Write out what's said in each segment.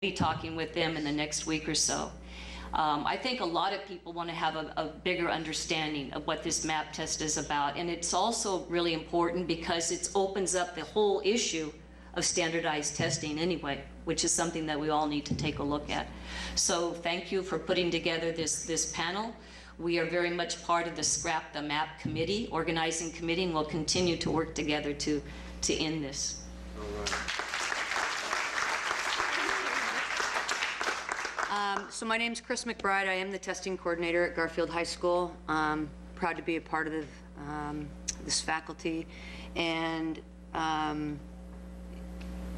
be talking with them in the next week or so. I think a lot of people want to have a bigger understanding of what this MAP test is about, and it's also really important because it opens up the whole issue of standardized testing anyway, which is something that we all need to take a look at. So thank you for putting together this panel. We are very much part of the Scrap the MAP committee, organizing committee, and we'll continue to work together to end this. All right. So my name's Chris McBride. I am the testing coordinator at Garfield High School. Proud to be a part of this faculty. And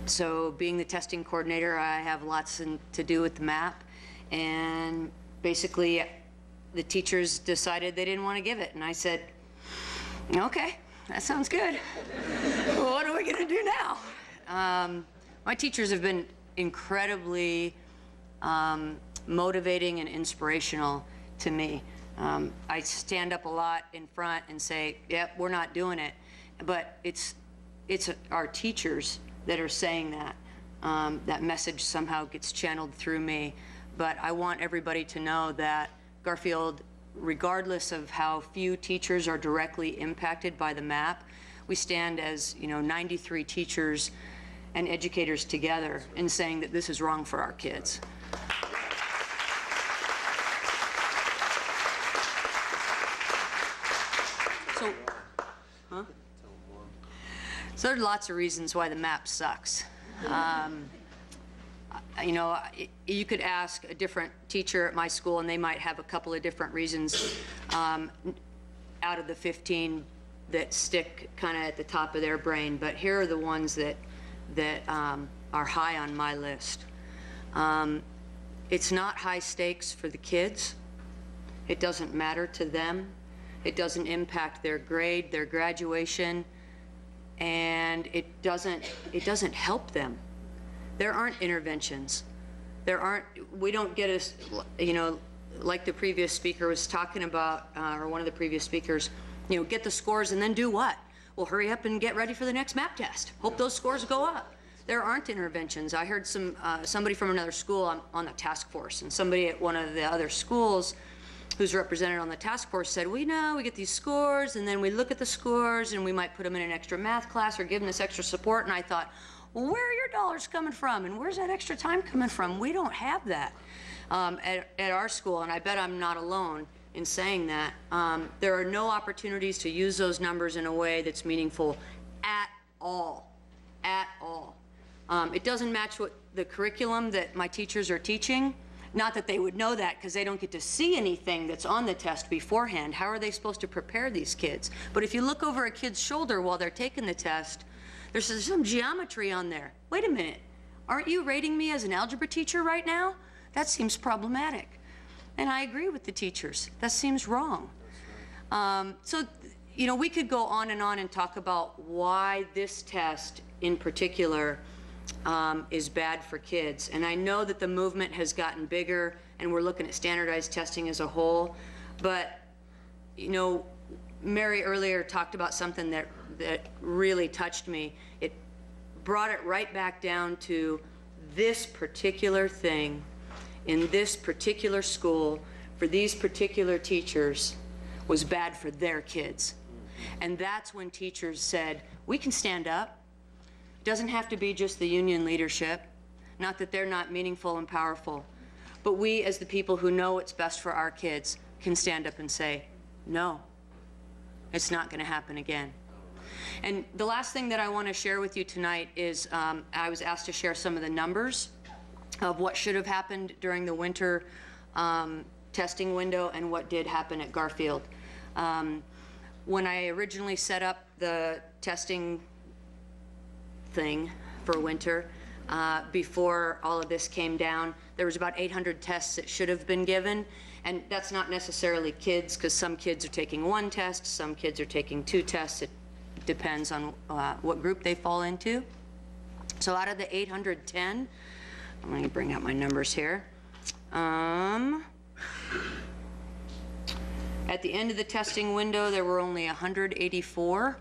so being the testing coordinator, I have lots to do with the MAP. And basically, the teachers decided they didn't want to give it. And I said, okay, that sounds good. Well, what are we going to do now? My teachers have been incredibly motivating and inspirational to me. I stand up a lot in front and say, yep, we're not doing it. But it's our teachers that are saying that. That message somehow gets channeled through me. But I want everybody to know that Garfield, regardless of how few teachers are directly impacted by the MAP, we stand as 93 teachers and educators together in saying that this is wrong for our kids. So there are lots of reasons why the MAP sucks. You could ask a different teacher at my school and they might have a couple of different reasons out of the 15 that stick kind of at the top of their brain, but here are the ones that are high on my list. It's not high stakes for the kids. It doesn't matter to them. It doesn't impact their grade, their graduation, and it doesn't help them. There aren't interventions. We don't get us, like the previous speaker was talking about, or one of the previous speakers, get the scores and then do what? Well, hurry up and get ready for the next MAP test. Hope those scores go up. There aren't interventions. I heard somebody from another school on the task force, and somebody at one of the other schools who's represented on the task force said, we get these scores, and then we look at the scores, and we might put them in an extra math class or give them this extra support. And I thought, well, where are your dollars coming from, and where's that extra time coming from? We don't have that at our school, and I bet I'm not alone in saying that. There are no opportunities to use those numbers in a way that's meaningful at all, at all. It doesn't match what the curriculum that my teachers are teaching. Not that they would know that because they don't get to see anything that's on the test beforehand. How are they supposed to prepare these kids? But if you look over a kid's shoulder while they're taking the test, there's some geometry on there. Wait a minute, aren't you rating me as an algebra teacher right now? That seems problematic. And I agree with the teachers. That seems wrong. So, we could go on and talk about why this test in particular is bad for kids. And I know that the movement has gotten bigger and we're looking at standardized testing as a whole. But, Mary earlier talked about something that really touched me. It brought it right back down to this particular thing in this particular school for these particular teachers was bad for their kids. And that's when teachers said, we can stand up. It doesn't have to be just the union leadership. Not that they're not meaningful and powerful. But we, as the people who know what's best for our kids, can stand up and say, no, it's not going to happen again. And the last thing that I want to share with you tonight is I was asked to share some of the numbers of what should have happened during the winter testing window and what did happen at Garfield. When I originally set up the testing thing for winter, before all of this came down, there was about 800 tests that should have been given. And that's not necessarily kids, because some kids are taking one test, some kids are taking 2 tests. It depends on what group they fall into. So out of the 810, I'm going to bring out my numbers here. At the end of the testing window, there were only 184,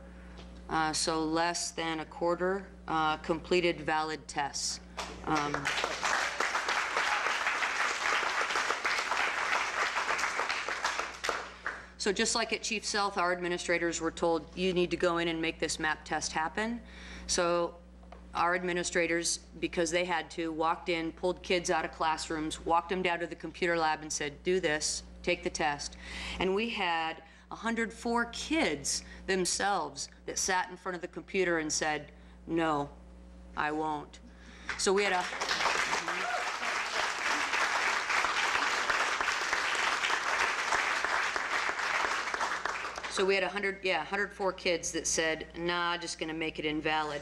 so less than a quarter completed valid tests. So just like at Chief Sealth, our administrators were told, you need to go in and make this MAP test happen. So our administrators, because they had to, walked in, pulled kids out of classrooms, walked them down to the computer lab and said, do this, take the test. And we had 104 kids themselves that sat in front of the computer and said, no, I won't. So we had a... So we had 104 kids that said, nah, just gonna make it invalid.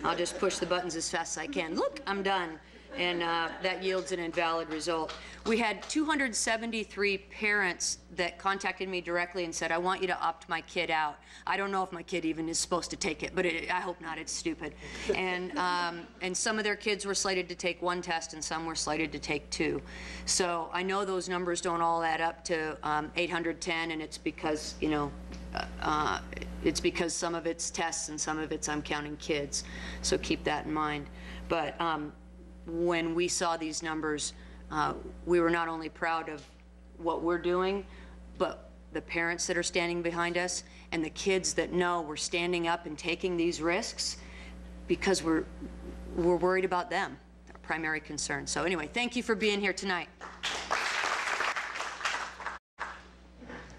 I'll just push the buttons as fast as I can. Look, I'm done. And that yields an invalid result. We had 273 parents that contacted me directly and said, I want you to opt my kid out. I don't know if my kid even is supposed to take it, but I hope not, it's stupid. And some of their kids were slated to take one test and some were slated to take two. So I know those numbers don't all add up to 810, and it's because, you know, it's because some of it's tests and some of it's I'm counting kids. So keep that in mind. But when we saw these numbers, we were not only proud of what we're doing, but the parents that are standing behind us and the kids that know we're standing up and taking these risks because we're worried about them, our primary concern. So anyway, thank you for being here tonight.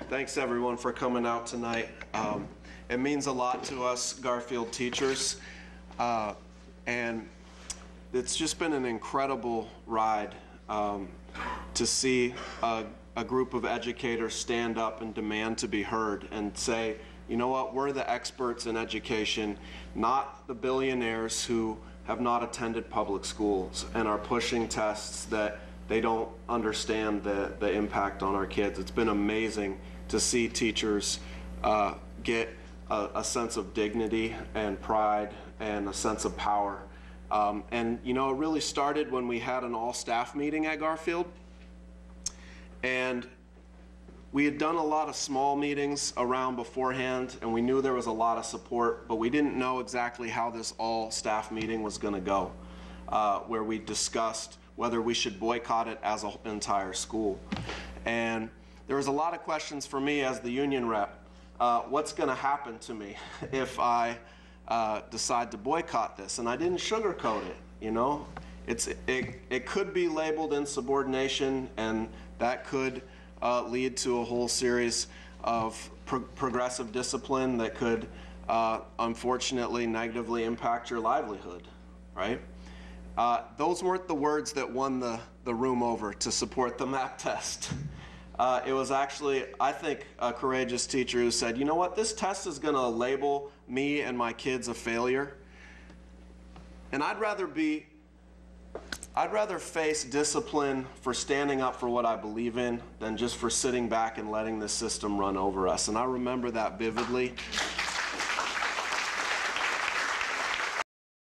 Thanks everyone for coming out tonight. It means a lot to us Garfield teachers, and it's just been an incredible ride to see a group of educators stand up and demand to be heard and say, you know what, we're the experts in education, not the billionaires who have not attended public schools and are pushing tests that they don't understand the impact on our kids. It's been amazing to see teachers get a sense of dignity and pride and a sense of power. And you know, it really started when we had an all-staff meeting at Garfield, and we had done a lot of small meetings around beforehand, and we knew there was a lot of support, but we didn't know exactly how this all-staff meeting was going to go, where we discussed whether we should boycott it as an entire school. And there was a lot of questions for me as the union rep. What's going to happen to me if I decide to boycott this? And I didn't sugarcoat it, you know. It could be labeled insubordination, and that could lead to a whole series of progressive discipline that could unfortunately negatively impact your livelihood, right? Those weren't the words that won the room over to support the MAP test. It was actually, I think, a courageous teacher who said, you know what, this test is going to label me and my kids a failure, and I'd rather face discipline for standing up for what I believe in than just for sitting back and letting this system run over us. And I remember that vividly.